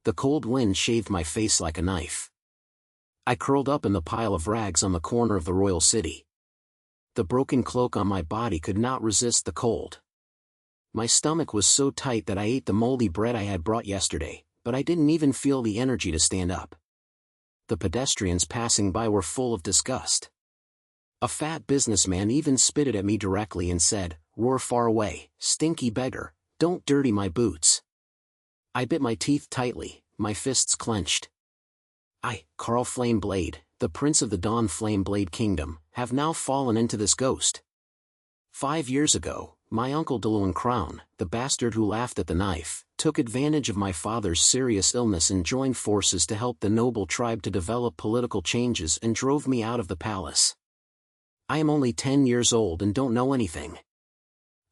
The cold wind shaved my face like a knife. I curled up in the pile of rags on the corner of the royal city. The broken cloak on my body could not resist the cold. My stomach was so tight that I ate the moldy bread I had brought yesterday, but I didn't even feel the energy to stand up. The pedestrians passing by were full of disgust. A fat businessman even spitted at me directly and said, "Roar far away, stinky beggar, don't dirty my boots." I bit my teeth tightly, my fists clenched. I, Carl Flameblade, the Prince of the Dawn Flameblade Kingdom, have now fallen into this ghost. 5 years ago, my uncle Delun Crown, the bastard who laughed at the knife, took advantage of my father's serious illness and joined forces to help the noble tribe to develop political changes and drove me out of the palace. I am only 10 years old and don't know anything.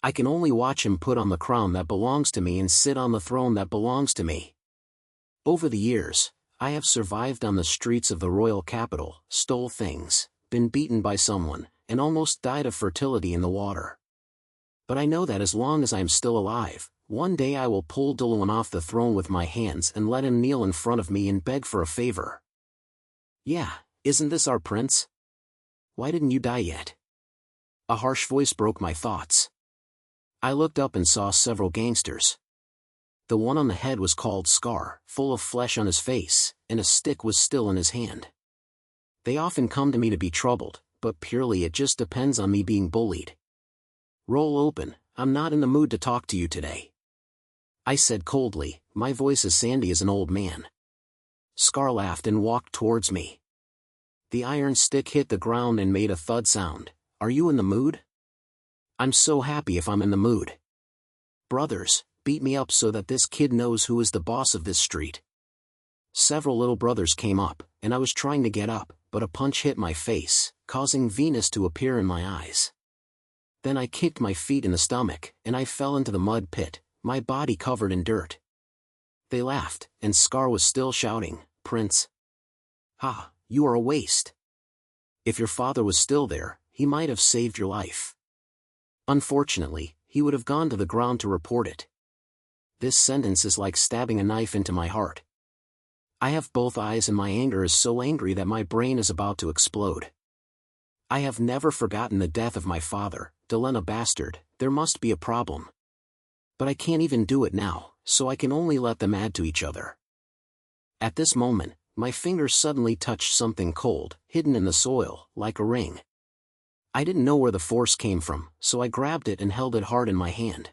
I can only watch him put on the crown that belongs to me and sit on the throne that belongs to me. Over the years, I have survived on the streets of the royal capital, stole things, been beaten by someone, and almost died of fertility in the water. But I know that as long as I am still alive, one day I will pull Delun off the throne with my hands and let him kneel in front of me and beg for a favor. Yeah, isn't this our prince? Why didn't you die yet? A harsh voice broke my thoughts. I looked up and saw several gangsters. The one on the head was called Scar, full of flesh on his face, and a stick was still in his hand. They often come to me to be troubled, but purely it just depends on me being bullied. Roll open, I'm not in the mood to talk to you today. I said coldly, my voice as sandy as an old man. Scar laughed and walked towards me. The iron stick hit the ground and made a thud sound. Are you in the mood? I'm so happy if I'm in the mood. Brothers, beat me up so that this kid knows who is the boss of this street. Several little brothers came up, and I was trying to get up, but a punch hit my face, causing Venus to appear in my eyes. Then I kicked my feet in the stomach, and I fell into the mud pit, my body covered in dirt. They laughed, and Scar was still shouting, "Prince! Ha, you are a waste. If your father was still there, he might have saved your life. Unfortunately, he would have gone to the ground to report it." This sentence is like stabbing a knife into my heart. I have both eyes and my anger is so angry that my brain is about to explode. I have never forgotten the death of my father, Delun a bastard. There must be a problem. But I can't even do it now, so I can only let them add to each other. At this moment, my fingers suddenly touched something cold, hidden in the soil, like a ring. I didn't know where the force came from, so I grabbed it and held it hard in my hand.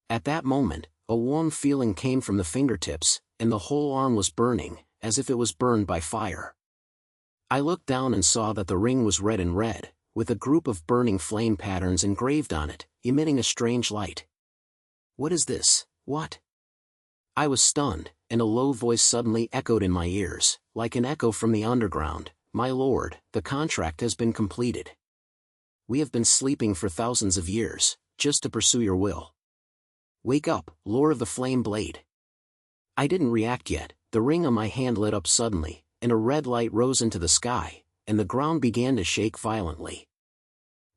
At that moment, a warm feeling came from the fingertips, and the whole arm was burning, as if it was burned by fire. I looked down and saw that the ring was red and red, with a group of burning flame patterns engraved on it, emitting a strange light. What is this? What? I was stunned, and a low voice suddenly echoed in my ears, like an echo from the underground. "My lord, the contract has been completed. We have been sleeping for thousands of years, just to pursue your will. Wake up, Lord of the Flame Blade." I didn't react yet. The ring on my hand lit up suddenly, and a red light rose into the sky, and the ground began to shake violently.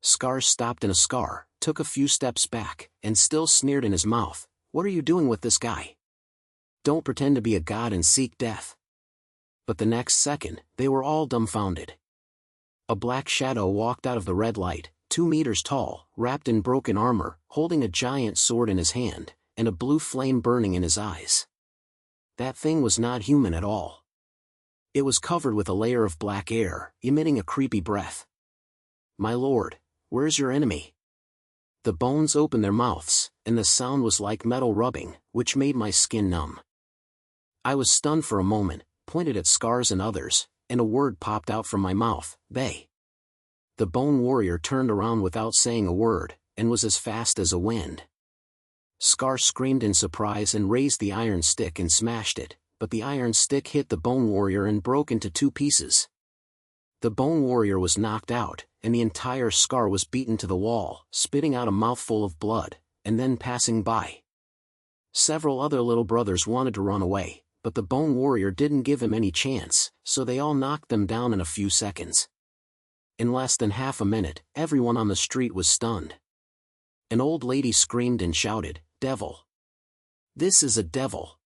Scar stopped in a scar, took a few steps back, and still sneered in his mouth, "What are you doing with this guy? Don't pretend to be a god and seek death." But the next second, they were all dumbfounded. A black shadow walked out of the red light, 2 meters tall, wrapped in broken armor, holding a giant sword in his hand, and a blue flame burning in his eyes. That thing was not human at all. It was covered with a layer of black air, emitting a creepy breath. "My lord, where's your enemy?" The bones opened their mouths, and the sound was like metal rubbing, which made my skin numb. I was stunned for a moment, pointed at Scars and others, and a word popped out from my mouth, "They." The bone warrior turned around without saying a word, and was as fast as a wind. Scar screamed in surprise and raised the iron stick and smashed it, but the iron stick hit the bone warrior and broke into 2 pieces. The bone warrior was knocked out, and the entire Scar was beaten to the wall, spitting out a mouthful of blood, and then passing by. Several other little brothers wanted to run away, but the bone warrior didn't give him any chance, so they all knocked them down in a few seconds. In less than half a minute, everyone on the street was stunned. An old lady screamed and shouted, "Devil! This is a devil!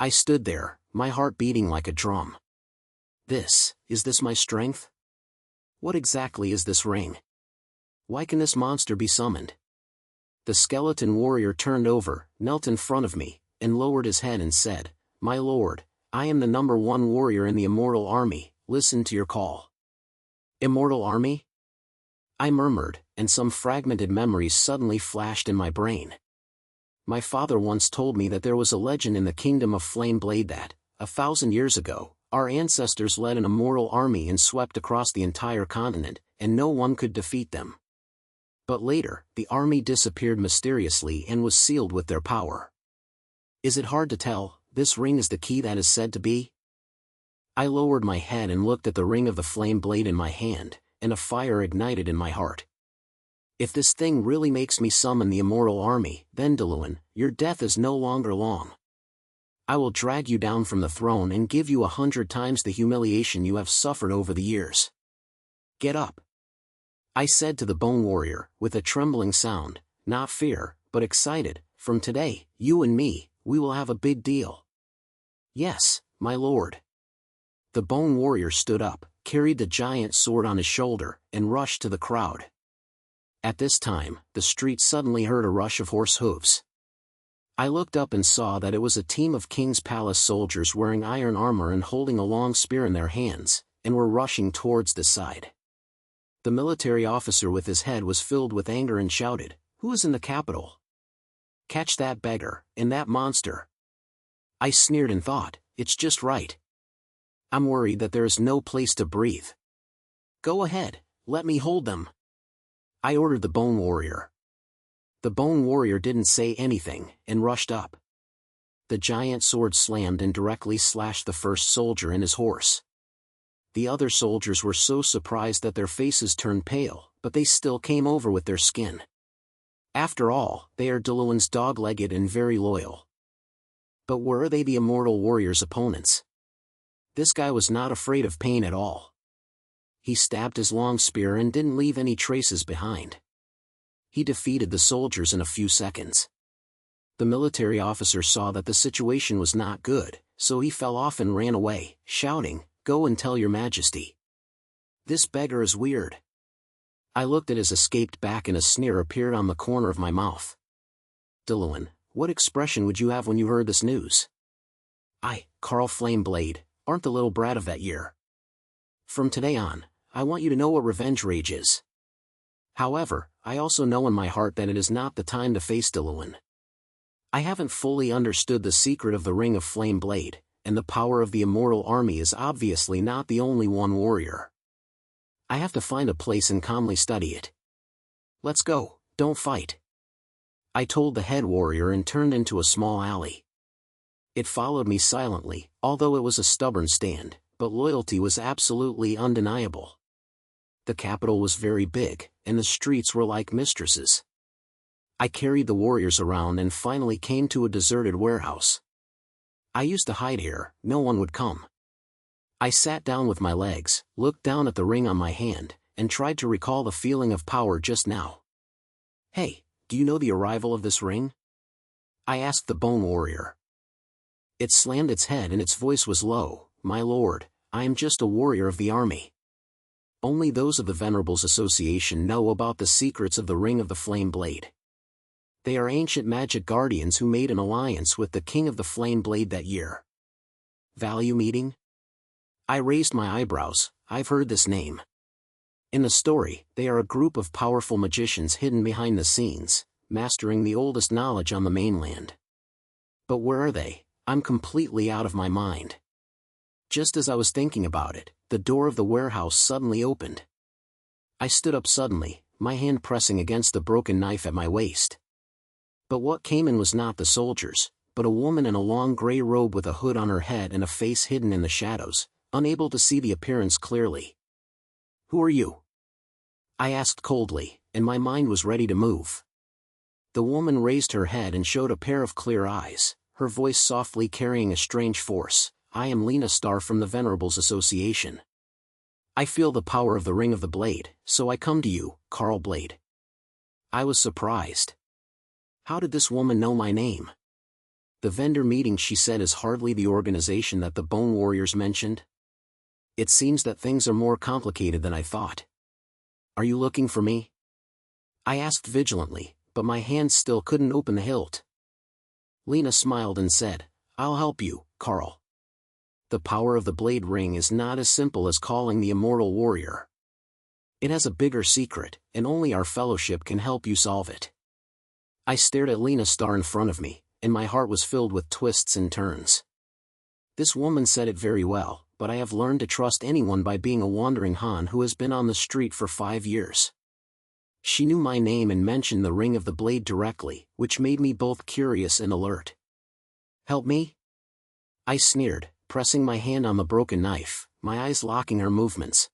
I stood there, my heart beating like a drum. Is this my strength? What exactly is this ring? Why can this monster be summoned? The skeleton warrior turned over, knelt in front of me, and lowered his head and said, "My lord, I am the #1 warrior in the Immortal Army, listen to your call." Immortal Army? I murmured, and some fragmented memories suddenly flashed in my brain. My father once told me that there was a legend in the kingdom of Flameblade that, 1,000 years ago, our ancestors led an immortal army and swept across the entire continent, and no one could defeat them. But later, the army disappeared mysteriously and was sealed with their power. Is it hard to tell? This ring is the key that is said to be? I lowered my head and looked at the ring of the flame blade in my hand, and a fire ignited in my heart. If this thing really makes me summon the immortal army, then Delun, your death is no longer long. I will drag you down from the throne and give you 100 times the humiliation you have suffered over the years. Get up, I said to the bone warrior, with a trembling sound, not fear, but excited. From today, you and me, we will have a big deal. Yes, my lord. The bone warrior stood up, carried the giant sword on his shoulder, and rushed to the crowd. At this time, the street suddenly heard a rush of horse hooves. I looked up and saw that it was a team of King's Palace soldiers wearing iron armor and holding a long spear in their hands, and were rushing towards the side. The military officer with his head was filled with anger and shouted, "Who is in the capital? Catch that beggar, and that monster." I sneered and thought, it's just right. I'm worried that there is no place to breathe. Go ahead, let me hold them, I ordered the bone warrior. The bone warrior didn't say anything, and rushed up. The giant sword slammed and directly slashed the first soldier and his horse. The other soldiers were so surprised that their faces turned pale, but they still came over with their skin. After all, they are Delun's dog-legged and very loyal. But were they the immortal warrior's opponents? This guy was not afraid of pain at all. He stabbed his long spear and didn't leave any traces behind. He defeated the soldiers in a few seconds. The military officer saw that the situation was not good, so he fell off and ran away, shouting, "Go and tell your majesty. This beggar is weird." I looked at his escaped back and a sneer appeared on the corner of my mouth. Delun, what expression would you have when you heard this news? I, Carl Flameblade, aren't the little brat of that year. From today on, I want you to know what revenge rage is. However, I also know in my heart that it is not the time to face Delun. I haven't fully understood the secret of the Ring of Flameblade, and the power of the Immortal Army is obviously not the only one warrior. I have to find a place and calmly study it. Let's go, don't fight, I told the head warrior and turned into a small alley. It followed me silently, although it was a stubborn stand, but loyalty was absolutely undeniable. The capital was very big, and the streets were like mistresses. I carried the warriors around and finally came to a deserted warehouse. I used to hide here, no one would come. I sat down with my legs, looked down at the ring on my hand, and tried to recall the feeling of power just now. Hey, do you know the arrival of this ring? I asked the bone warrior. It slammed its head and its voice was low, "My lord, I am just a warrior of the army. Only those of the Venerables Association know about the secrets of the Ring of the Flame Blade. They are ancient magic guardians who made an alliance with the King of the Flame Blade that year." Value meeting? I raised my eyebrows. I've heard this name. In the story, they are a group of powerful magicians hidden behind the scenes, mastering the oldest knowledge on the mainland. But where are they? I'm completely out of my mind. Just as I was thinking about it, the door of the warehouse suddenly opened. I stood up suddenly, my hand pressing against the broken knife at my waist. But what came in was not the soldiers, but a woman in a long gray robe with a hood on her head and a face hidden in the shadows, unable to see the appearance clearly. "Who are you?" I asked coldly, and my mind was ready to move. The woman raised her head and showed a pair of clear eyes, her voice softly carrying a strange force. "I am Lena Starr from the Venerables Association. I feel the power of the Ring of the Blade, so I come to you, Carl Blade." I was surprised. How did this woman know my name? The vendor meeting, she said, is hardly the organization that the Bone Warriors mentioned. It seems that things are more complicated than I thought. Are you looking for me? I asked vigilantly, but my hands still couldn't open the hilt. Lena smiled and said, I'll help you, Carl. The power of the blade ring is not as simple as calling the Immortal Warrior. It has a bigger secret, and only our fellowship can help you solve it. I stared at Lena's star in front of me, and my heart was filled with twists and turns. This woman said it very well, but I have learned to trust anyone by being a wandering Han who has been on the street for 5 years. She knew my name and mentioned the ring of the blade directly, which made me both curious and alert. Help me? I sneered, pressing my hand on the broken knife, my eyes locking her movements.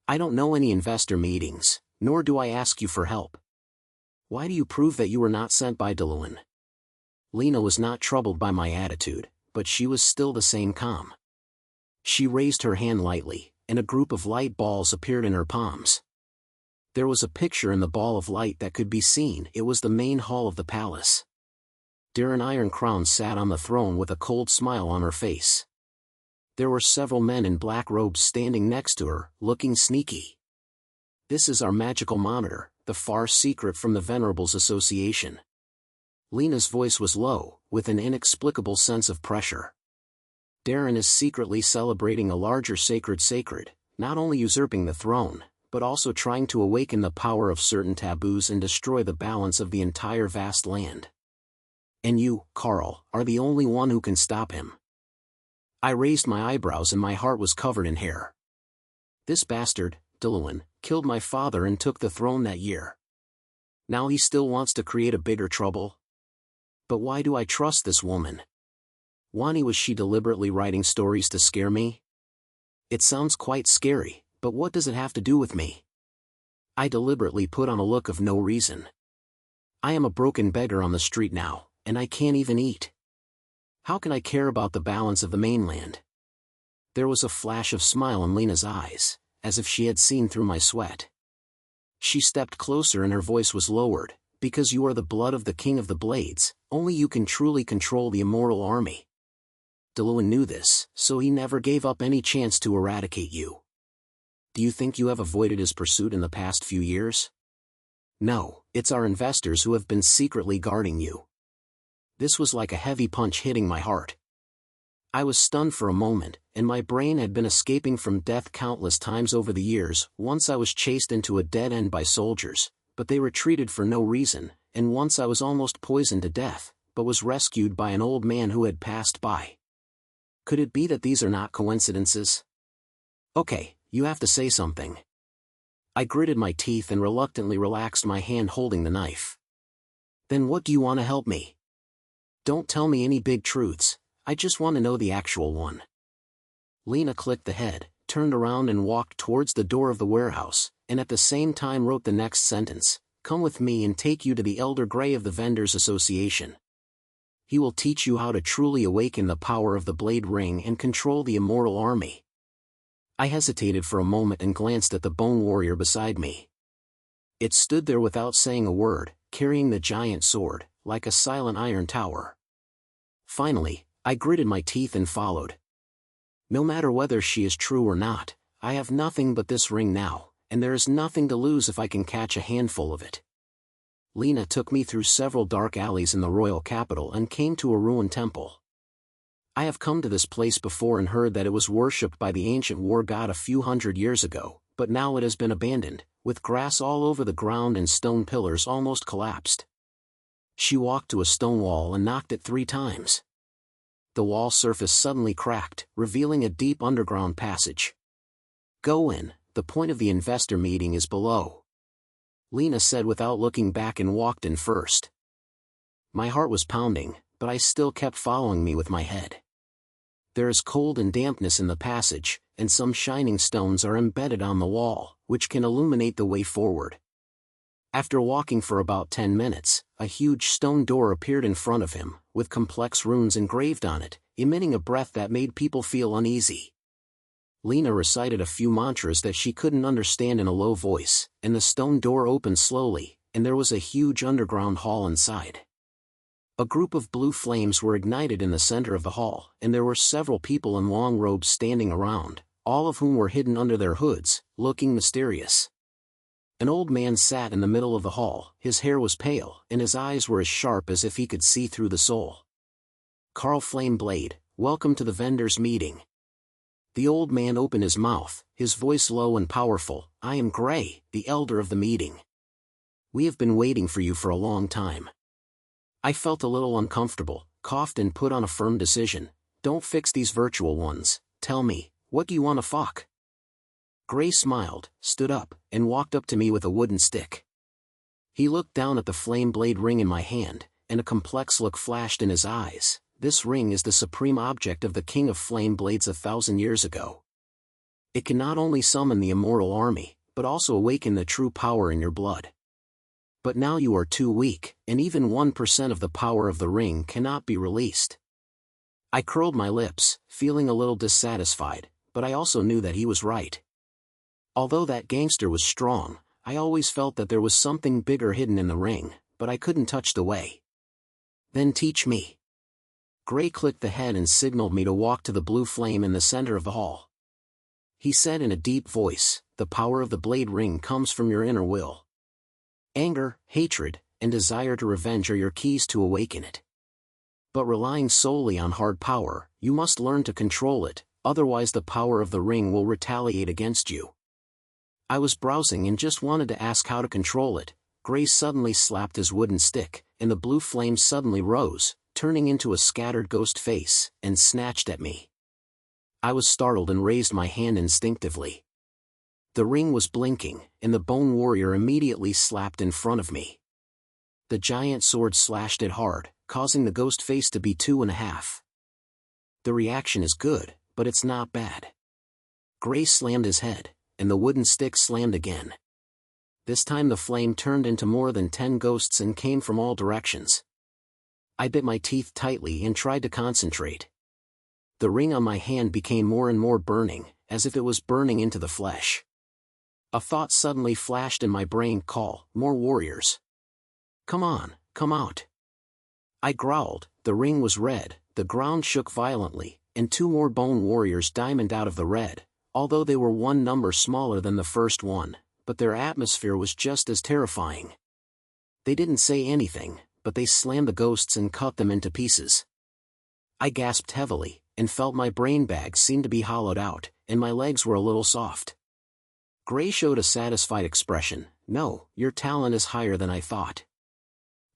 I don't know any investor meetings, nor do I ask you for help. Why do you prove that you were not sent by Delun? Lena was not troubled by my attitude, but she was still the same calm. She raised her hand lightly, and a group of light balls appeared in her palms. There was a picture in the ball of light that could be seen. It was the main hall of the palace. Delun Ironcrown sat on the throne with a cold smile on her face. There were several men in black robes standing next to her, looking sneaky. This is our magical monitor, the far secret from the Venerables Association. Lena's voice was low, with an inexplicable sense of pressure. Delun is secretly celebrating a larger sacred, not only usurping the throne, but also trying to awaken the power of certain taboos and destroy the balance of the entire vast land. And you, Carl, are the only one who can stop him. I raised my eyebrows and my heart was covered in hair. This bastard, Delun, killed my father and took the throne that year. Now he still wants to create a bigger trouble? But why do I trust this woman? Wani, was she deliberately writing stories to scare me? It sounds quite scary, but what does it have to do with me? I deliberately put on a look of no reason. I am a broken beggar on the street now, and I can't even eat. How can I care about the balance of the mainland? There was a flash of smile in Lena's eyes, as if she had seen through my sweat. She stepped closer and her voice was lowered, because you are the blood of the King of the Blades, only you can truly control the immortal army. Delun knew this, so he never gave up any chance to eradicate you. Do you think you have avoided his pursuit in the past few years? No, it's our investors who have been secretly guarding you. This was like a heavy punch hitting my heart. I was stunned for a moment, and my brain had been escaping from death countless times over the years. Once I was chased into a dead end by soldiers, but they retreated for no reason, and once I was almost poisoned to death, but was rescued by an old man who had passed by. Could it be that these are not coincidences? Okay, you have to say something. I gritted my teeth and reluctantly relaxed my hand holding the knife. Then what do you want to help me? Don't tell me any big truths, I just want to know the actual one. Lena clicked the head, turned around and walked towards the door of the warehouse, and at the same time wrote the next sentence, "Come with me and take you to the Elder Grey of the Vendors Association. He will teach you how to truly awaken the power of the Blade Ring and control the immortal army." I hesitated for a moment and glanced at the Bone Warrior beside me. It stood there without saying a word, carrying the giant sword, like a silent iron tower. Finally, I gritted my teeth and followed. No matter whether she is true or not, I have nothing but this ring now, and there is nothing to lose if I can catch a handful of it. Lena took me through several dark alleys in the royal capital and came to a ruined temple. I have come to this place before and heard that it was worshipped by the ancient war god a few hundred years ago, but now it has been abandoned, with grass all over the ground and stone pillars almost collapsed. She walked to a stone wall and knocked it 3 times. The wall surface suddenly cracked, revealing a deep underground passage. "Go in, the point of the investor meeting is below," Lena said without looking back and walked in first. My heart was pounding, but I still kept following me with my head. There is cold and dampness in the passage, and some shining stones are embedded on the wall, which can illuminate the way forward. After walking for about 10 minutes, a huge stone door appeared in front of him, with complex runes engraved on it, emitting a breath that made people feel uneasy. Lena recited a few mantras that she couldn't understand in a low voice, and the stone door opened slowly, and there was a huge underground hall inside. A group of blue flames were ignited in the center of the hall, and there were several people in long robes standing around, all of whom were hidden under their hoods, looking mysterious. An old man sat in the middle of the hall, his hair was pale, and his eyes were as sharp as if he could see through the soul. "Carl Flameblade, welcome to the vendors' meeting." The old man opened his mouth, his voice low and powerful. "I am Gray, the elder of the meeting. We have been waiting for you for a long time." I felt a little uncomfortable, coughed and put on a firm decision. "Don't fix these virtual ones. Tell me, what do you want to fuck?" Gray smiled, stood up, and walked up to me with a wooden stick. He looked down at the flame blade ring in my hand, and a complex look flashed in his eyes. "This ring is the supreme object of the King of Flame Blades 1,000 years ago. It can not only summon the immortal army, but also awaken the true power in your blood. But now you are too weak, and even 1% of the power of the ring cannot be released." I curled my lips, feeling a little dissatisfied, but I also knew that he was right. Although that gangster was strong, I always felt that there was something bigger hidden in the ring, but I couldn't touch the way. "Then teach me." Gray clicked the head and signaled me to walk to the blue flame in the center of the hall. He said in a deep voice, "The power of the blade ring comes from your inner will. Anger, hatred, and desire to revenge are your keys to awaken it. But relying solely on hard power, you must learn to control it, otherwise the power of the ring will retaliate against you." I was browsing and just wanted to ask how to control it. Gray suddenly slapped his wooden stick, and the blue flame suddenly rose, turning into a scattered ghost face, and snatched at me. I was startled and raised my hand instinctively. The ring was blinking, and the bone warrior immediately slapped in front of me. The giant sword slashed it hard, causing the ghost face to be 2.5. The reaction is good, but it's not bad. Gray slammed his head, and the wooden stick slammed again. This time the flame turned into more than 10 ghosts and came from all directions. I bit my teeth tightly and tried to concentrate. The ring on my hand became more and more burning, as if it was burning into the flesh. A thought suddenly flashed in my brain: "Call more warriors. Come on, come out." I growled. The ring was red, the ground shook violently, and 2 more bone warriors diamonded out of the red, although they were one number smaller than the first one, but their atmosphere was just as terrifying. They didn't say anything, but they slammed the ghosts and cut them into pieces. I gasped heavily, and felt my brain bag seem to be hollowed out, and my legs were a little soft. Gray showed a satisfied expression. "No, your talent is higher than I thought."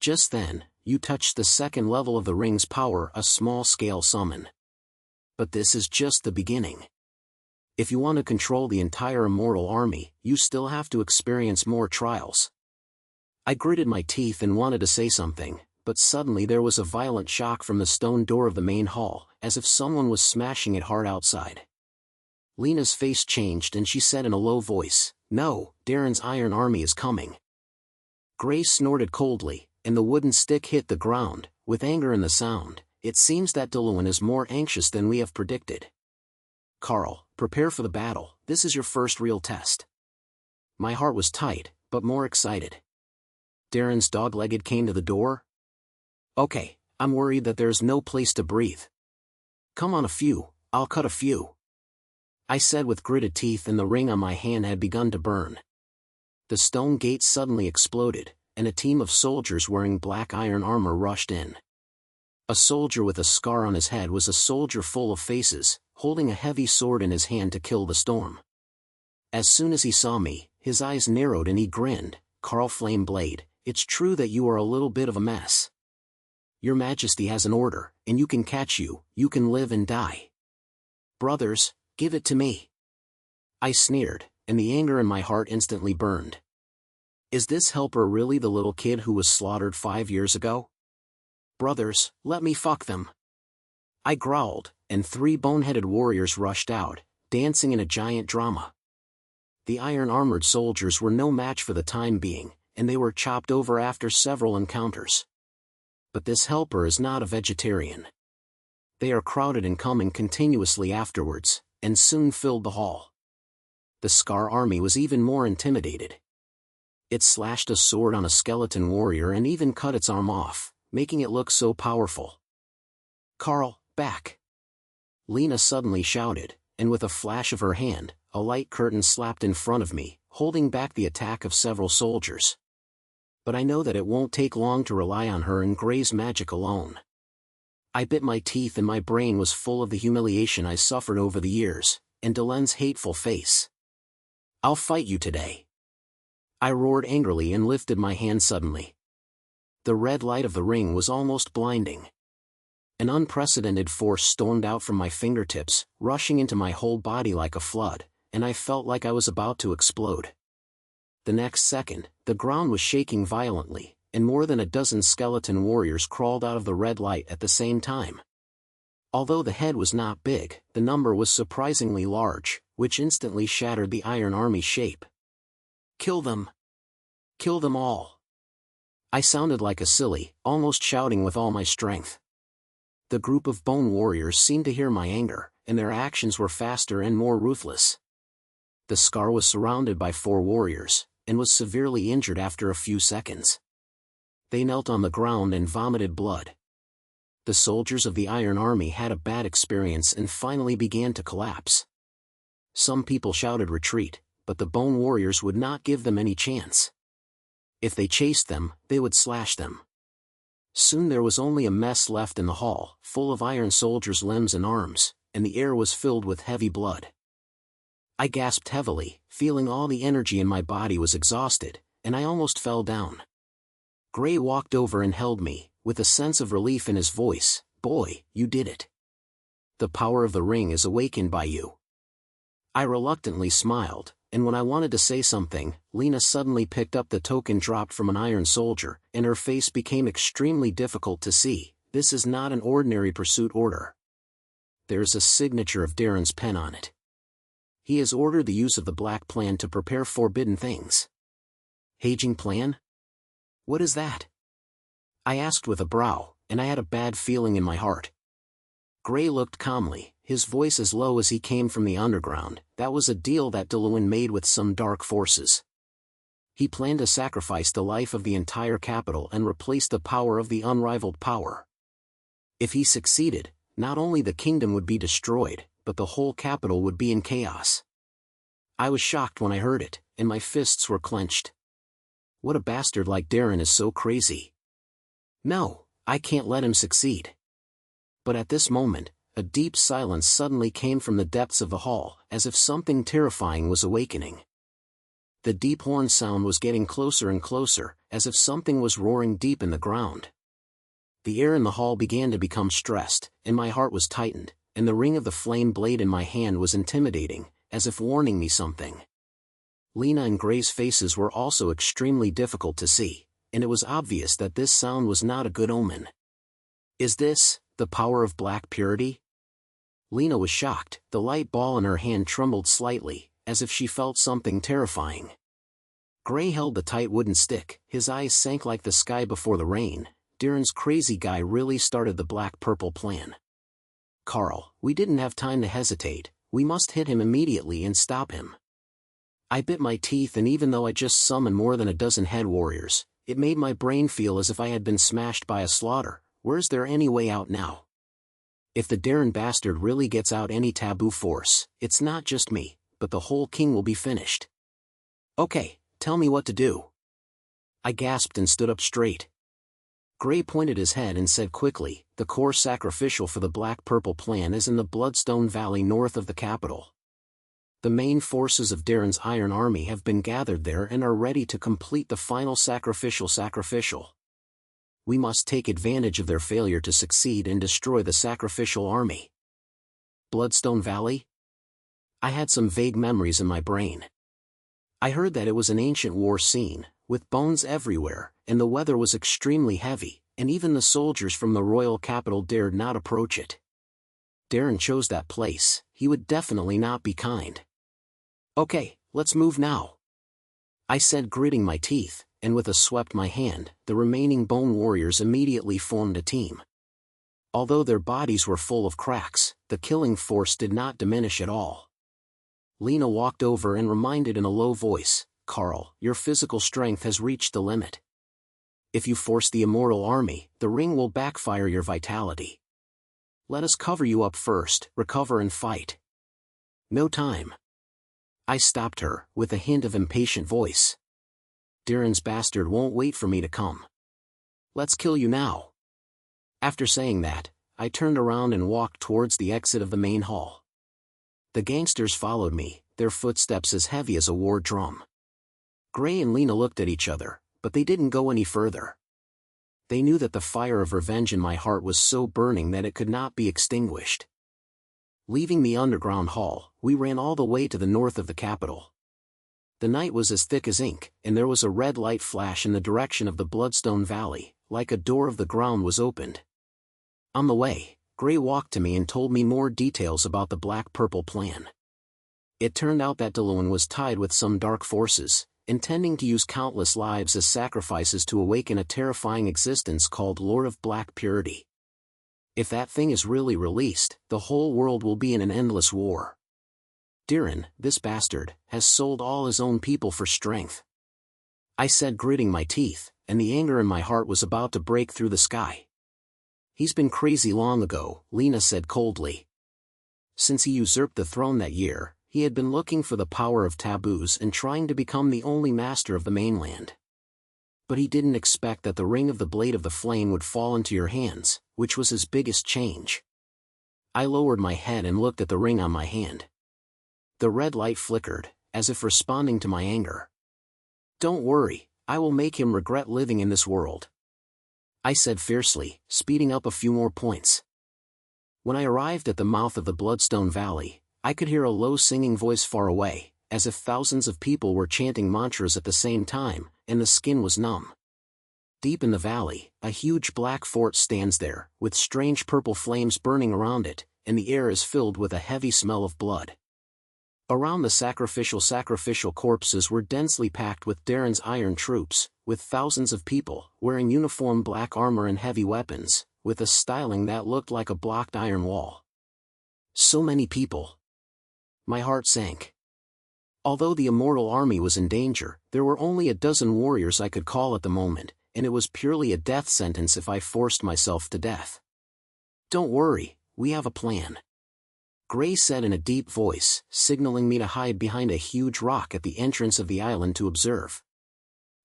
Just then, you touched the second level of the ring's power, a small-scale summon. But this is just the beginning. If you want to control the entire immortal army, you still have to experience more trials. I gritted my teeth and wanted to say something, but suddenly there was a violent shock from the stone door of the main hall, as if someone was smashing it hard outside. Lena's face changed and she said in a low voice, "No, Darren's iron army is coming." Gray snorted coldly, and the wooden stick hit the ground, with anger in the sound. "It seems that Delun is more anxious than we have predicted. Carl, prepare for the battle, this is your first real test." My heart was tight, but more excited. Darren's dog-legged came to the door. "Okay, I'm worried that there's no place to breathe." "Come on, I'll cut a few," I said with gritted teeth, and the ring on my hand had begun to burn. The stone gate suddenly exploded, and a team of soldiers wearing black iron armor rushed in. A soldier with a scar on his head was a soldier full of faces, holding a heavy sword in his hand to kill the storm. As soon as he saw me, his eyes narrowed and he grinned. "Carl Flameblade, it's true that you are a little bit of a mess. Your Majesty has an order, and you can live and die. Brothers, give it to me." I sneered, and the anger in my heart instantly burned. Is this helper really the little kid who was slaughtered 5 years ago? "Brothers, let me fuck them," I growled, and 3 bone-headed warriors rushed out, dancing in a giant drama. The iron-armored soldiers were no match for the time being, and they were chopped over after several encounters. But this helper is not a vegetarian. They are crowded and coming continuously afterwards, and soon filled the hall. The Scar army was even more intimidated. It slashed a sword on a skeleton warrior and even cut its arm off, making it look so powerful. "Carl, back!" Lena suddenly shouted, and with a flash of her hand, a light curtain slapped in front of me, holding back the attack of several soldiers. But I know that it won't take long to rely on her and Gray's magic alone. I bit my teeth and my brain was full of the humiliation I suffered over the years, and Delun's hateful face. "I'll fight you today!" I roared angrily and lifted my hand suddenly. The red light of the ring was almost blinding. An unprecedented force stormed out from my fingertips, rushing into my whole body like a flood, and I felt like I was about to explode. The next second, the ground was shaking violently, and more than a dozen skeleton warriors crawled out of the red light at the same time. Although the head was not big, the number was surprisingly large, which instantly shattered the Iron Army's shape. "Kill them! Kill them all!" I sounded like a silly, almost shouting with all my strength. The group of bone warriors seemed to hear my anger, and their actions were faster and more ruthless. The Scar was surrounded by 4 warriors, and was severely injured after a few seconds. They knelt on the ground and vomited blood. The soldiers of the Iron Army had a bad experience and finally began to collapse. Some people shouted retreat, but the bone warriors would not give them any chance. If they chased them, they would slash them. Soon there was only a mess left in the hall, full of iron soldiers' limbs and arms, and the air was filled with heavy blood. I gasped heavily, feeling all the energy in my body was exhausted, and I almost fell down. Gray walked over and held me, with a sense of relief in his voice. "Boy, you did it. The power of the ring is awakened by you." I reluctantly smiled, and when I wanted to say something, Lena suddenly picked up the token dropped from an iron soldier, and her face became extremely difficult to see. "This is not an ordinary pursuit order. There is a signature of Darren's pen on it. He has ordered the use of the Black Plan to prepare forbidden things." "Haging Plan? What is that?" I asked with a brow, and I had a bad feeling in my heart. Gray looked calmly, his voice as low as he came from the underground. "That was a deal that Delun made with some dark forces. He planned to sacrifice the life of the entire capital and replace the power of the unrivaled power. If he succeeded, not only the kingdom would be destroyed, but the whole capital would be in chaos." I was shocked when I heard it, and my fists were clenched. What a bastard like Darren is so crazy. No, I can't let him succeed. But at this moment, a deep silence suddenly came from the depths of the hall, as if something terrifying was awakening. The deep horn sound was getting closer and closer, as if something was roaring deep in the ground. The air in the hall began to become stressed, and my heart was tightened, and the ring of the flame blade in my hand was intimidating, as if warning me something. Lena and Gray's faces were also extremely difficult to see, and it was obvious that this sound was not a good omen. "Is this the power of black purity?" Lena was shocked. The light ball in her hand trembled slightly, as if she felt something terrifying. Gray held the tight wooden stick, his eyes sank like the sky before the rain. Darren's crazy guy really started the black-purple plan. "Carl, we didn't have time to hesitate, we must hit him immediately and stop him." I bit my teeth, and even though I just summoned more than a dozen head warriors, it made my brain feel as if I had been smashed by a slaughter. Where's there any way out now? If the Darren bastard really gets out any taboo force, it's not just me, but the whole king will be finished. "Okay, tell me what to do." I gasped and stood up straight. Gray pointed his head and said quickly, "The core sacrificial for the black-purple plan is in the Bloodstone Valley north of the capital. The main forces of Darren's Iron Army have been gathered there and are ready to complete the final sacrificial. We must take advantage of their failure to succeed and destroy the sacrificial army." Bloodstone Valley? I had some vague memories in my brain. I heard that it was an ancient war scene, with bones everywhere, and the weather was extremely heavy, and even the soldiers from the royal capital dared not approach it. Darren chose that place, he would definitely not be kind. "Okay, let's move now," I said, gritting my teeth, and with a swept my hand, the remaining bone warriors immediately formed a team. Although their bodies were full of cracks, the killing force did not diminish at all. Lena walked over and reminded in a low voice, "Carl, your physical strength has reached the limit. If you force the immortal army, the ring will backfire your vitality. Let us cover you up first, recover and fight. No time. I stopped her, with a hint of impatient voice. Darren's bastard won't wait for me to come. Let's kill you now. After saying that, I turned around and walked towards the exit of the main hall. The gangsters followed me, their footsteps as heavy as a war drum. Gray and Lena looked at each other, but they didn't go any further. They knew that the fire of revenge in my heart was so burning that it could not be extinguished. Leaving the underground hall, we ran all the way to the north of the capital. The night was as thick as ink, and there was a red light flash in the direction of the Bloodstone Valley, like a door of the ground was opened. On the way, Gray walked to me and told me more details about the Black-Purple plan. It turned out that Delun was tied with some dark forces, intending to use countless lives as sacrifices to awaken a terrifying existence called Lord of Black Purity. If that thing is really released, the whole world will be in an endless war. Darren, this bastard, has sold all his own people for strength. I said, gritting my teeth, and the anger in my heart was about to break through the sky. He's been crazy long ago, Lena said coldly. Since he usurped the throne that year, he had been looking for the power of taboos and trying to become the only master of the mainland. But he didn't expect that the ring of the Blade of the Flame would fall into your hands, which was his biggest change. I lowered my head and looked at the ring on my hand. The red light flickered, as if responding to my anger. Don't worry, I will make him regret living in this world, I said fiercely, speeding up a few more points. When I arrived at the mouth of the Bloodstone Valley, I could hear a low singing voice far away, as if thousands of people were chanting mantras at the same time, and the skin was numb. Deep in the valley, a huge black fort stands there, with strange purple flames burning around it, and the air is filled with a heavy smell of blood. Around the sacrificial corpses were densely packed with Darren's iron troops, with thousands of people, wearing uniform black armor and heavy weapons, with a styling that looked like a blocked iron wall. So many people. My heart sank. Although the immortal army was in danger, there were only a dozen warriors I could call at the moment, and it was purely a death sentence if I forced myself to death. Don't worry, we have a plan, Gray said in a deep voice, signaling me to hide behind a huge rock at the entrance of the island to observe.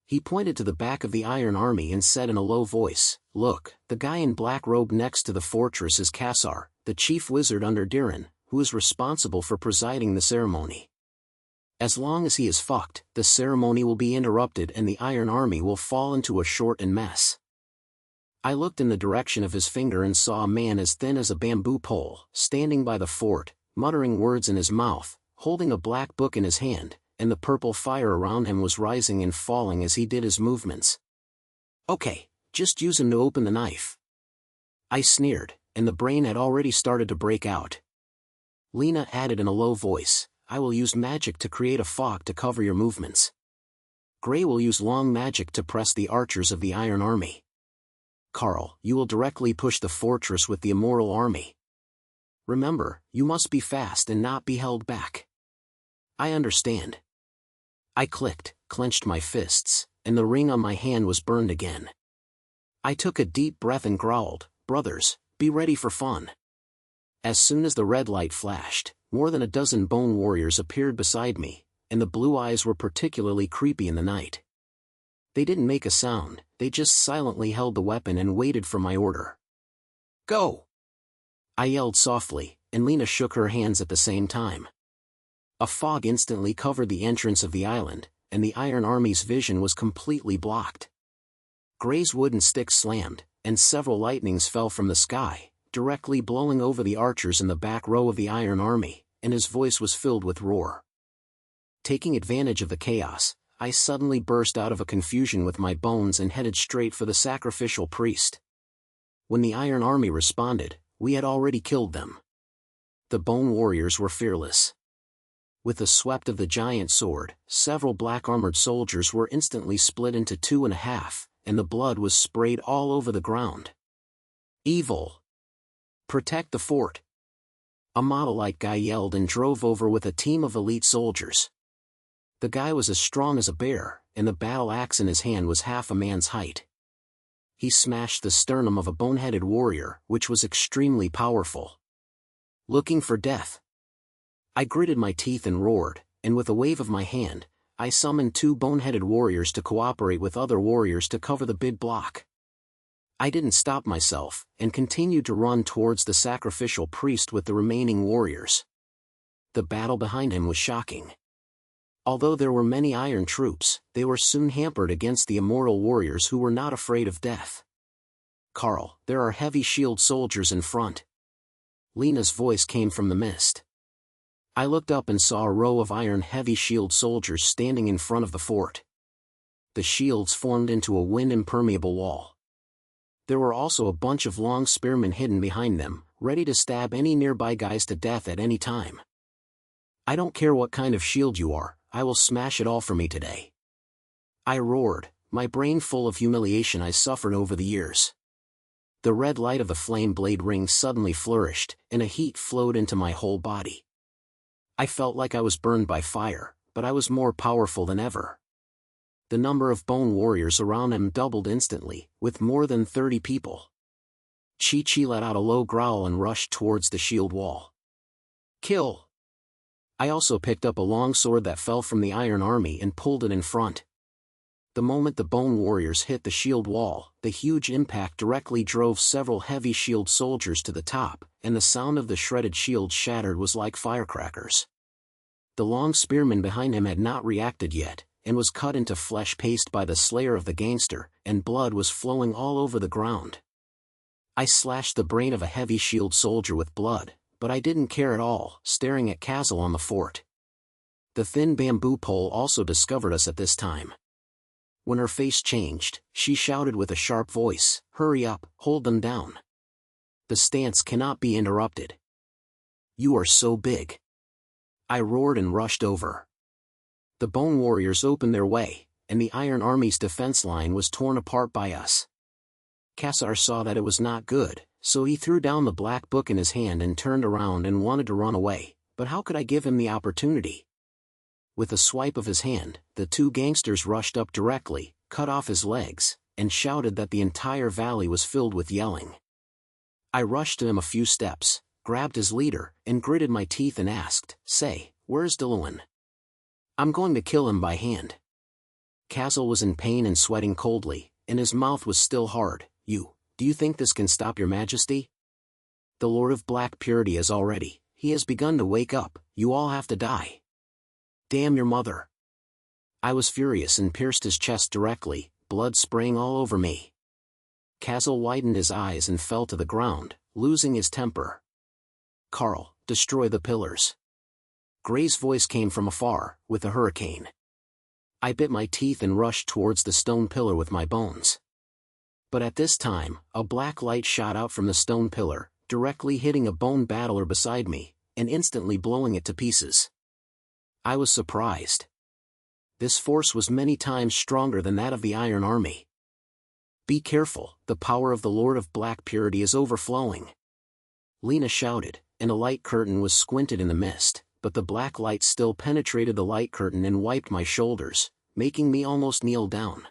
He pointed to the back of the Iron Army and said in a low voice, "Look, the guy in black robe next to the fortress is Kassar, the chief wizard under Darren, who is responsible for presiding the ceremony. As long as he is fucked, the ceremony will be interrupted and the Iron Army will fall into a shortened mess." I looked in the direction of his finger and saw a man as thin as a bamboo pole, standing by the fort, muttering words in his mouth, holding a black book in his hand, and the purple fire around him was rising and falling as he did his movements. "Okay, just use him to open the knife," I sneered, and the brain had already started to break out. Lena added in a low voice, "I will use magic to create a fog to cover your movements. Gray will use long magic to press the archers of the Iron Army. Carl, you will directly push the fortress with the Immortal Army. Remember, you must be fast and not be held back." "I understand." I clicked, clenched my fists, and the ring on my hand was burned again. I took a deep breath and growled, "Brothers, be ready for fun." As soon as the red light flashed, more than a dozen bone warriors appeared beside me, and the blue eyes were particularly creepy in the night. They didn't make a sound, they just silently held the weapon and waited for my order. "Go!" I yelled softly, and Lena shook her hands at the same time. A fog instantly covered the entrance of the island, and the Iron Army's vision was completely blocked. Gray's wooden stick slammed, and several lightnings fell from the sky, directly blowing over the archers in the back row of the Iron Army, and his voice was filled with roar. Taking advantage of the chaos, I suddenly burst out of a confusion with my bones and headed straight for the sacrificial priest. When the Iron Army responded, we had already killed them. The bone warriors were fearless. With the sweep of the giant sword, several black-armored soldiers were instantly split into 2.5, and the blood was sprayed all over the ground. "Evil! Protect the fort!" A model-like guy yelled and drove over with a team of elite soldiers. The guy was as strong as a bear, and the battle axe in his hand was half a man's height. He smashed the sternum of a bone-headed warrior, which was extremely powerful. Looking for death. I gritted my teeth and roared, and with a wave of my hand, I summoned 2 bone-headed warriors to cooperate with other warriors to cover the big block. I didn't stop myself, and continued to run towards the sacrificial priest with the remaining warriors. The battle behind him was shocking. Although there were many iron troops, they were soon hampered against the immortal warriors who were not afraid of death. "Carl, there are heavy shield soldiers in front." Lena's voice came from the mist. I looked up and saw a row of iron heavy shield soldiers standing in front of the fort. The shields formed into a wind-impermeable wall. There were also a bunch of long spearmen hidden behind them, ready to stab any nearby guys to death at any time. "I don't care what kind of shield you are, I will smash it all for me today." I roared, my brain full of humiliation I suffered over the years. The red light of the flame blade ring suddenly flourished, and a heat flowed into my whole body. I felt like I was burned by fire, but I was more powerful than ever. The number of bone warriors around him doubled instantly, with more than 30 people. Chi-Chi let out a low growl and rushed towards the shield wall. "Kill!" I also picked up a long sword that fell from the Iron Army and pulled it in front. The moment the bone warriors hit the shield wall, the huge impact directly drove several heavy shield soldiers to the top, and the sound of the shredded shield shattered was like firecrackers. The long spearman behind him had not reacted yet, and was cut into flesh paste by the slayer of the gangster, and blood was flowing all over the ground. I slashed the brain of a heavy shield soldier with blood, but I didn't care at all, staring at Castle on the fort. The thin bamboo pole also discovered us at this time. When her face changed, she shouted with a sharp voice, "Hurry up, hold them down. The stance cannot be interrupted. You are so big." I roared and rushed over. The bone warriors opened their way, and the Iron Army's defense line was torn apart by us. Cassar saw that it was not good, so he threw down the black book in his hand and turned around and wanted to run away, but how could I give him the opportunity? With a swipe of his hand, the 2 gangsters rushed up directly, cut off his legs, and shouted that the entire valley was filled with yelling. I rushed to him a few steps, grabbed his leader, and gritted my teeth and asked, "Say, where's Delun? I'm going to kill him by hand." Castle was in pain and sweating coldly, and his mouth was still hard. Do you think this can stop your majesty? The Lord of Black Purity is already, he has begun to wake up, you all have to die. Damn your mother." I was furious and pierced his chest directly, blood spraying all over me. Castle widened his eyes and fell to the ground, losing his temper. "Carl, destroy the pillars." Gray's voice came from afar, with a hurricane. I bit my teeth and rushed towards the stone pillar with my bones. But at this time, a black light shot out from the stone pillar, directly hitting a bone battler beside me, and instantly blowing it to pieces. I was surprised. This force was many times stronger than that of the Iron Army. "Be careful, the power of the Lord of Black Purity is overflowing." Lena shouted, and a light curtain was squinted in the mist, but the black light still penetrated the light curtain and wiped my shoulders, making me almost kneel down.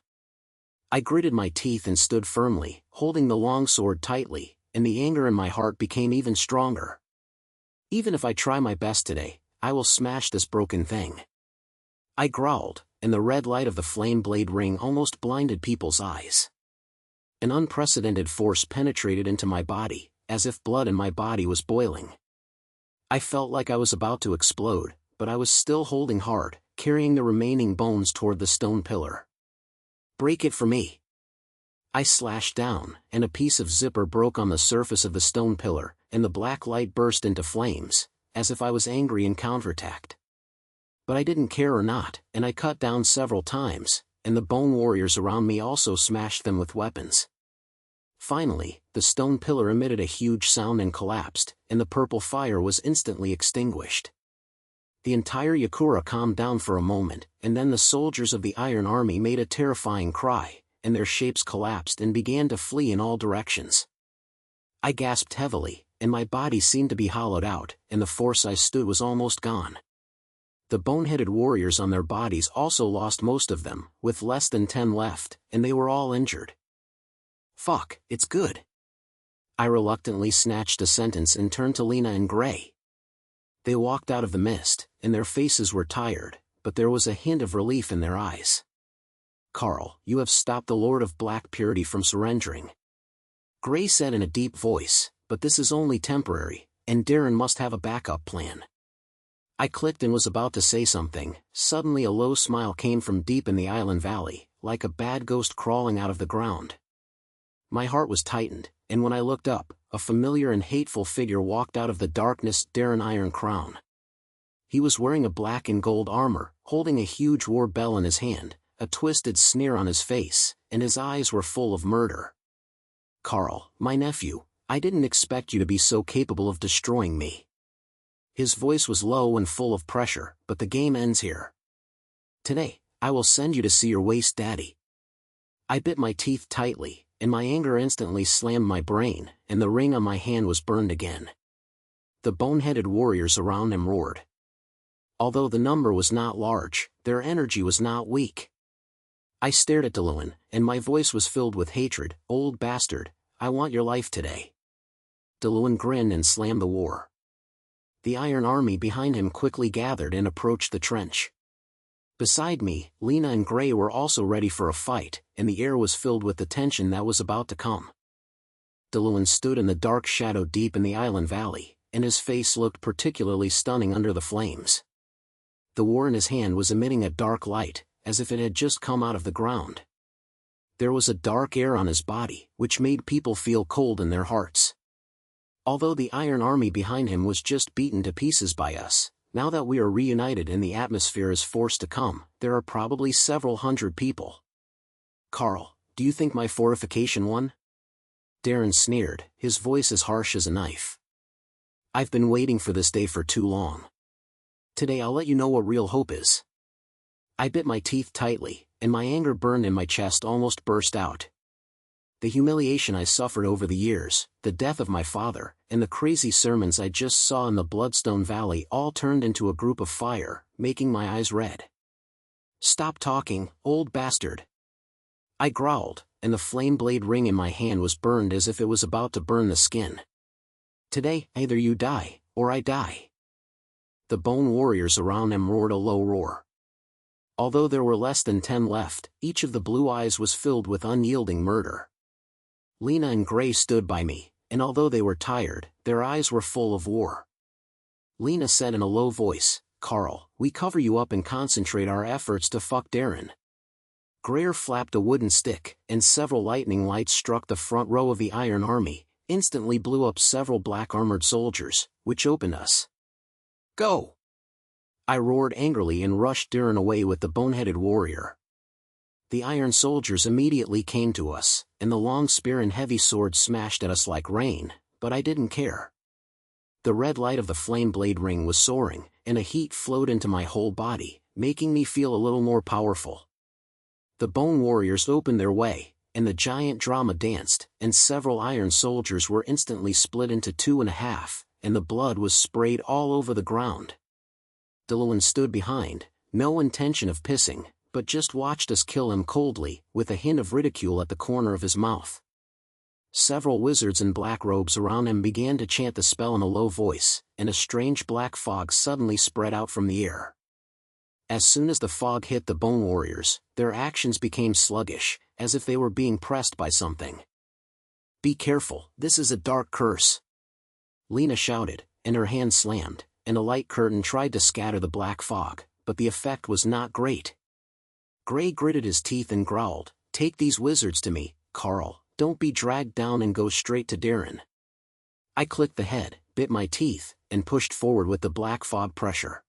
I gritted my teeth and stood firmly, holding the long sword tightly, and the anger in my heart became even stronger. "Even if I try my best today, I will smash this broken thing." I growled, and the red light of the flame blade ring almost blinded people's eyes. An unprecedented force penetrated into my body, as if blood in my body was boiling. I felt like I was about to explode, but I was still holding hard, carrying the remaining bones toward the stone pillar. "Break it for me." I slashed down, and a piece of zipper broke on the surface of the stone pillar, and the black light burst into flames, as if I was angry and counterattacked. But I didn't care or not, and I cut down several times, and the bone warriors around me also smashed them with weapons. Finally, the stone pillar emitted a huge sound and collapsed, and the purple fire was instantly extinguished. The entire Yakura calmed down for a moment, and then the soldiers of the Iron Army made a terrifying cry, and their shapes collapsed and began to flee in all directions. I gasped heavily, and my body seemed to be hollowed out, and the force I stood was almost gone. The bone-headed warriors on their bodies also lost most of them, with less than 10 left, and they were all injured. Fuck, it's good. I reluctantly snatched a sentence and turned to Lena and Gray. They walked out of the mist, and their faces were tired, but there was a hint of relief in their eyes. Carl, you have stopped the Lord of Black Purity from surrendering. Gray said in a deep voice, but this is only temporary, and Darren must have a backup plan. I clicked and was about to say something. Suddenly a low smile came from deep in the island valley, like a bad ghost crawling out of the ground. My heart was tightened, and when I looked up, a familiar and hateful figure walked out of the darkness. Darren Iron Crown. He was wearing a black and gold armor, holding a huge war bell in his hand, a twisted sneer on his face, and his eyes were full of murder. Carl, my nephew, I didn't expect you to be so capable of destroying me. His voice was low and full of pressure, but the game ends here. Today, I will send you to see your waste daddy. I bit my teeth tightly, and my anger instantly slammed my brain, and the ring on my hand was burned again. The bone-headed warriors around him roared. Although the number was not large, their energy was not weak. I stared at Delun, and my voice was filled with hatred. Old bastard, I want your life today. Delun grinned and slammed the war. The Iron Army behind him quickly gathered and approached the trench. Beside me, Lena and Gray were also ready for a fight, and the air was filled with the tension that was about to come. Delun stood in the dark shadow deep in the island valley, and his face looked particularly stunning under the flames. The war in his hand was emitting a dark light, as if it had just come out of the ground. There was a dark air on his body, which made people feel cold in their hearts. Although the Iron Army behind him was just beaten to pieces by us, now that we are reunited and the atmosphere is forced to come, there are probably several hundred people. Carl, do you think my fortification won? Darren sneered, his voice as harsh as a knife. I've been waiting for this day for too long. Today I'll let you know what real hope is. I bit my teeth tightly, and my anger burned in my chest almost burst out. The humiliation I suffered over the years, the death of my father, and the crazy sermons I just saw in the Bloodstone Valley all turned into a group of fire, making my eyes red. Stop talking, old bastard. I growled, and the flame blade ring in my hand was burned as if it was about to burn the skin. Today, either you die, or I die. The bone warriors around him roared a low roar. Although there were less than 10 left, each of the blue eyes was filled with unyielding murder. Lena and Gray stood by me, and although they were tired, their eyes were full of war. Lena said in a low voice, Carl, we cover you up and concentrate our efforts to fuck Darren. Gray flapped a wooden stick, and several lightning lights struck the front row of the Iron Army, instantly blew up several black armored soldiers, which opened us. Go! I roared angrily and rushed Darren away with the boneheaded warrior. The iron soldiers immediately came to us, and the long spear and heavy sword smashed at us like rain, but I didn't care. The red light of the flame blade ring was soaring, and a heat flowed into my whole body, making me feel a little more powerful. The bone warriors opened their way, and the giant drama danced, and several iron soldiers were instantly split into 2.5, and the blood was sprayed all over the ground. Delun stood behind, no intention of pissing, but just watched us kill him coldly, with a hint of ridicule at the corner of his mouth. Several wizards in black robes around him began to chant the spell in a low voice, and a strange black fog suddenly spread out from the air. As soon as the fog hit the bone warriors, their actions became sluggish, as if they were being pressed by something. Be careful, this is a dark curse. Lena shouted, and her hand slammed, and a light curtain tried to scatter the black fog, but the effect was not great. Gray gritted his teeth and growled, Take these wizards to me, Carl, don't be dragged down and go straight to Darren. I clicked the head, bit my teeth, and pushed forward with the black fog pressure.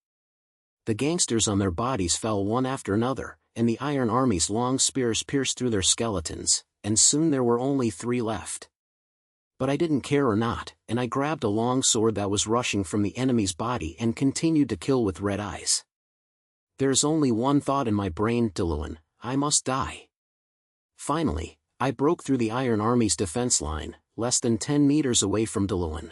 The gangsters on their bodies fell one after another, and the Iron Army's long spears pierced through their skeletons, and soon there were only 3 left. But I didn't care or not, and I grabbed a long sword that was rushing from the enemy's body and continued to kill with red eyes. There's only one thought in my brain, Delun, I must die. Finally, I broke through the Iron Army's defense line, less than 10 meters away from Delun.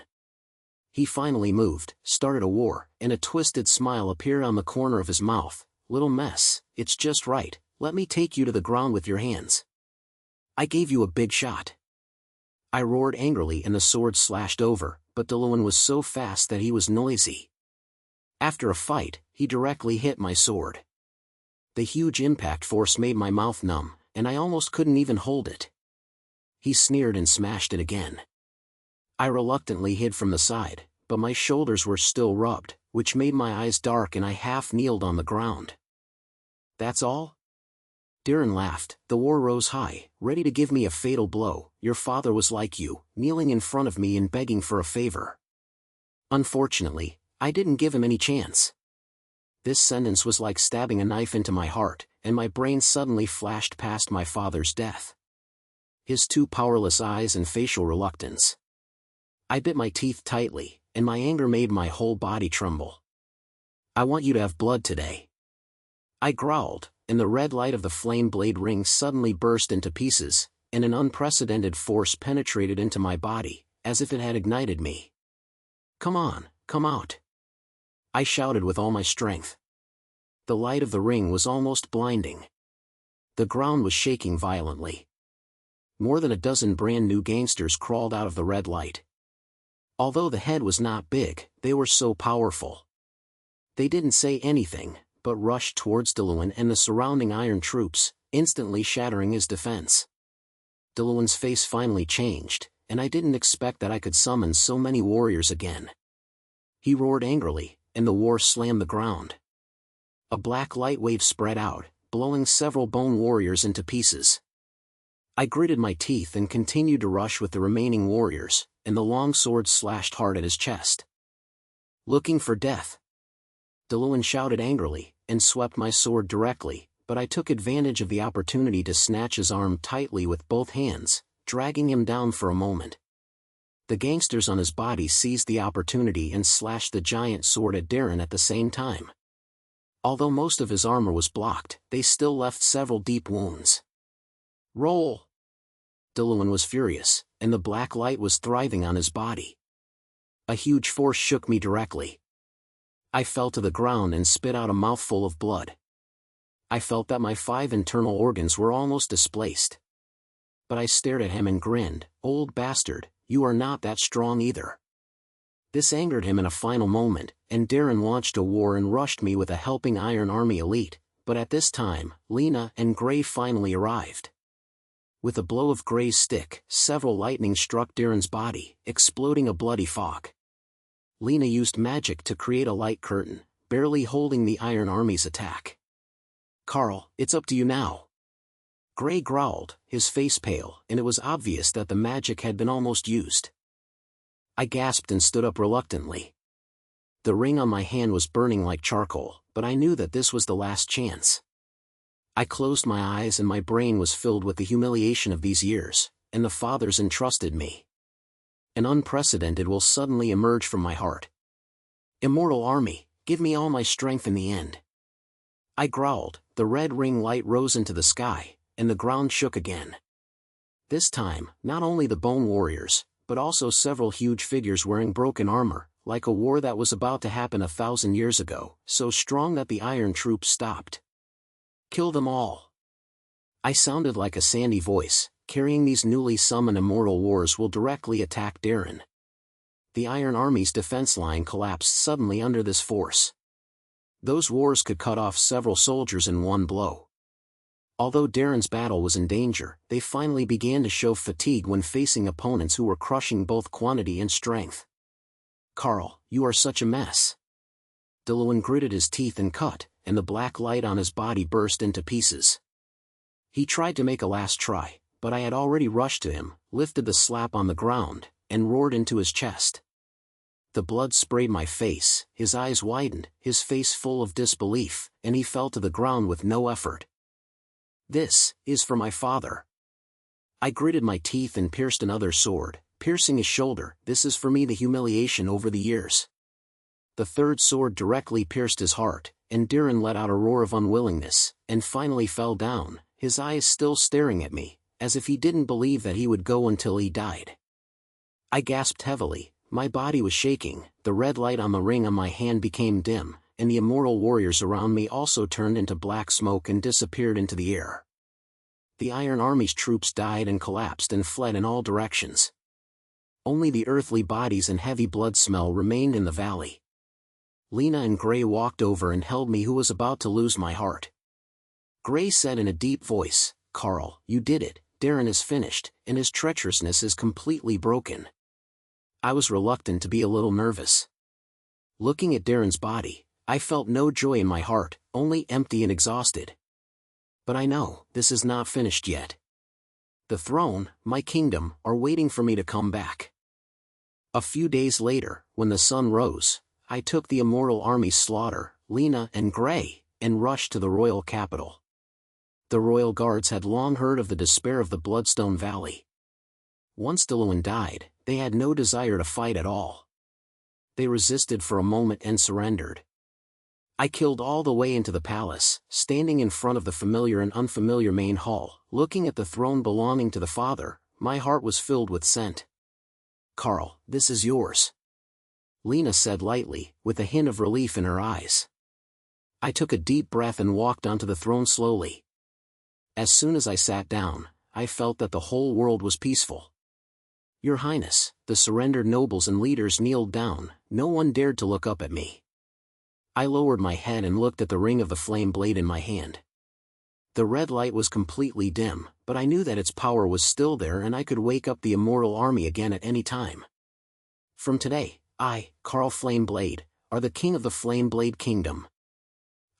He finally moved, started a war, and a twisted smile appeared on the corner of his mouth. Little mess, it's just right, let me take you to the ground with your hands. I gave you a big shot. I roared angrily and the sword slashed over, but Delun was so fast that he was noisy. After a fight, he directly hit my sword. The huge impact force made my mouth numb, and I almost couldn't even hold it. He sneered and smashed it again. I reluctantly hid from the side, but my shoulders were still rubbed, which made my eyes dark and I half-kneeled on the ground. "That's all?" Delun laughed. "The war rose high, ready to give me a fatal blow. Your father was like you, kneeling in front of me and begging for a favor. Unfortunately, I didn't give him any chance." This sentence was like stabbing a knife into my heart, and my brain suddenly flashed past my father's death. His two powerless eyes and facial reluctance. I bit my teeth tightly, and my anger made my whole body tremble. "I want you to have blood today," I growled, and the red light of the flame blade ring suddenly burst into pieces, and an unprecedented force penetrated into my body, as if it had ignited me. "Come on, come out," I shouted with all my strength. The light of the ring was almost blinding. The ground was shaking violently. More than a dozen brand new gangsters crawled out of the red light. Although the head was not big, they were so powerful. They didn't say anything, but rushed towards Delun and the surrounding iron troops, instantly shattering his defense. Delun's face finally changed, and I didn't expect that I could summon so many warriors again. He roared angrily, and the war slammed the ground. A black light wave spread out, blowing several bone warriors into pieces. I gritted my teeth and continued to rush with the remaining warriors, and the long sword slashed hard at his chest. "Looking for death?" Delun shouted angrily, and swept my sword directly, but I took advantage of the opportunity to snatch his arm tightly with both hands, dragging him down for a moment. The gangsters on his body seized the opportunity and slashed the giant sword at Delun at the same time. Although most of his armor was blocked, they still left several deep wounds. "Roll!" Delun was furious, and the black light was thriving on his body. A huge force shook me directly. I fell to the ground and spit out a mouthful of blood. I felt that my 5 internal organs were almost displaced. But I stared at him and grinned. "Old bastard, you are not that strong either." This angered him in a final moment, and Delun launched a war and rushed me with a helping Iron Army elite, but at this time, Lena and Gray finally arrived. With a blow of Gray's stick, several lightning struck Delun's body, exploding a bloody fog. Lena used magic to create a light curtain, barely holding the Iron Army's attack. "Carl, it's up to you now." Gray growled, his face pale, and it was obvious that the magic had been almost used. I gasped and stood up reluctantly. The ring on my hand was burning like charcoal, but I knew that this was the last chance. I closed my eyes and my brain was filled with the humiliation of these years, and the fathers entrusted me. An unprecedented will suddenly emerge from my heart. "Immortal Army, give me all my strength in the end." I growled. The red ring light rose into the sky, and the ground shook again. This time, not only the bone warriors, but also several huge figures wearing broken armor, like a war that was about to happen 1,000 years ago, so strong that the iron troops stopped. "Kill them all." I sounded like a sandy voice, carrying these newly summoned immortal wars will directly attack Delun. The Iron Army's defense line collapsed suddenly under this force. Those wars could cut off several soldiers in one blow. Although Delun's battle was in danger, they finally began to show fatigue when facing opponents who were crushing both quantity and strength. "Carl, you are such a mess." Delun gritted his teeth and cut, and the black light on his body burst into pieces. He tried to make a last try, but I had already rushed to him, lifted the slap on the ground, and roared into his chest. The blood sprayed my face, his eyes widened, his face full of disbelief, and he fell to the ground with no effort. "This is for my father." I gritted my teeth and pierced another sword, piercing his shoulder. "This is for me, the humiliation over the years." The third sword directly pierced his heart, and Delun let out a roar of unwillingness, and finally fell down, his eyes still staring at me, as if he didn't believe that he would go until he died. I gasped heavily, my body was shaking, the red light on the ring on my hand became dim, and the immortal warriors around me also turned into black smoke and disappeared into the air. The Iron Army's troops died and collapsed and fled in all directions. Only the earthly bodies and heavy blood smell remained in the valley. Lena and Gray walked over and held me, who was about to lose my heart. Gray said in a deep voice, "Carl, you did it. Darren is finished, and his treacherousness is completely broken." I was reluctant to be a little nervous. Looking at Darren's body, I felt no joy in my heart, only empty and exhausted. But I know, this is not finished yet. The throne, my kingdom, are waiting for me to come back. A few days later, when the sun rose, I took the immortal army's slaughter, Lena and Gray, and rushed to the royal capital. The royal guards had long heard of the despair of the Bloodstone Valley. Once Delun died, they had no desire to fight at all. They resisted for a moment and surrendered. I killed all the way into the palace, standing in front of the familiar and unfamiliar main hall, looking at the throne belonging to the Father. My heart was filled with scent. "Carl, this is yours," Lena said lightly, with a hint of relief in her eyes. I took a deep breath and walked onto the throne slowly. As soon as I sat down, I felt that the whole world was peaceful. "Your Highness," the surrendered nobles and leaders kneeled down. No one dared to look up at me. I lowered my head and looked at the ring of the flame blade in my hand. The red light was completely dim, but I knew that its power was still there and I could wake up the immortal army again at any time. "From today, I, Carl Flameblade, are the king of the Flameblade Kingdom."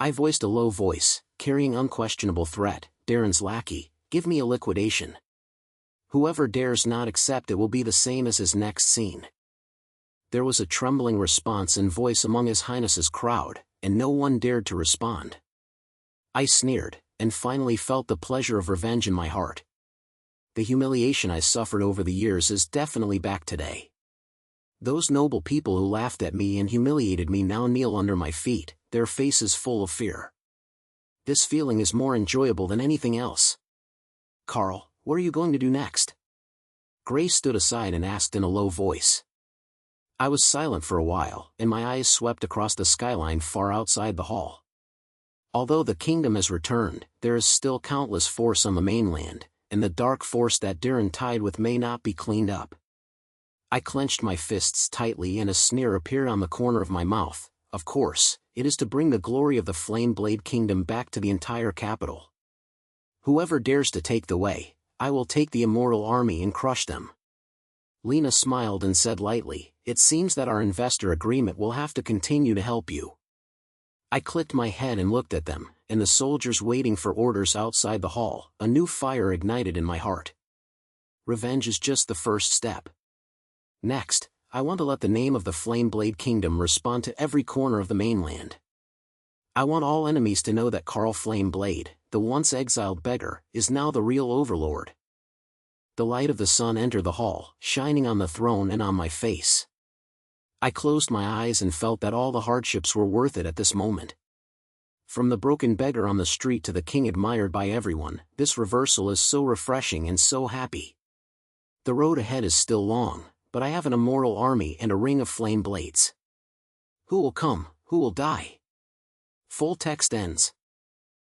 I voiced a low voice, carrying unquestionable threat. "Darren's lackey, give me a liquidation. Whoever dares not accept it will be the same as his next scene." There was a trembling response and voice among His Highness's crowd, and no one dared to respond. I sneered, and finally felt the pleasure of revenge in my heart. The humiliation I suffered over the years is definitely back today. Those noble people who laughed at me and humiliated me now kneel under my feet, their faces full of fear. This feeling is more enjoyable than anything else. "Carl, what are you going to do next?" Gray stood aside and asked in a low voice. I was silent for a while, and my eyes swept across the skyline far outside the hall. Although the kingdom has returned, there is still countless force on the mainland, and the dark force that Darren tied with may not be cleaned up. I clenched my fists tightly and a sneer appeared on the corner of my mouth. Of course, it is to bring the glory of the Flameblade Kingdom back to the entire capital. Whoever dares to take the way, I will take the immortal army and crush them. Lena smiled and said lightly, "It seems that our investor agreement will have to continue to help you." I clicked my head and looked at them, and the soldiers waiting for orders outside the hall. A new fire ignited in my heart. Revenge is just the first step. Next, I want to let the name of the Flameblade Kingdom respond to every corner of the mainland. I want all enemies to know that Carl Flameblade, the once exiled beggar, is now the real overlord. The light of the sun entered the hall, shining on the throne and on my face. I closed my eyes and felt that all the hardships were worth it at this moment. From the broken beggar on the street to the king admired by everyone, this reversal is so refreshing and so happy. The road ahead is still long, but I have an immortal army and a ring of flame blades. Who will come, who will die? Full text ends.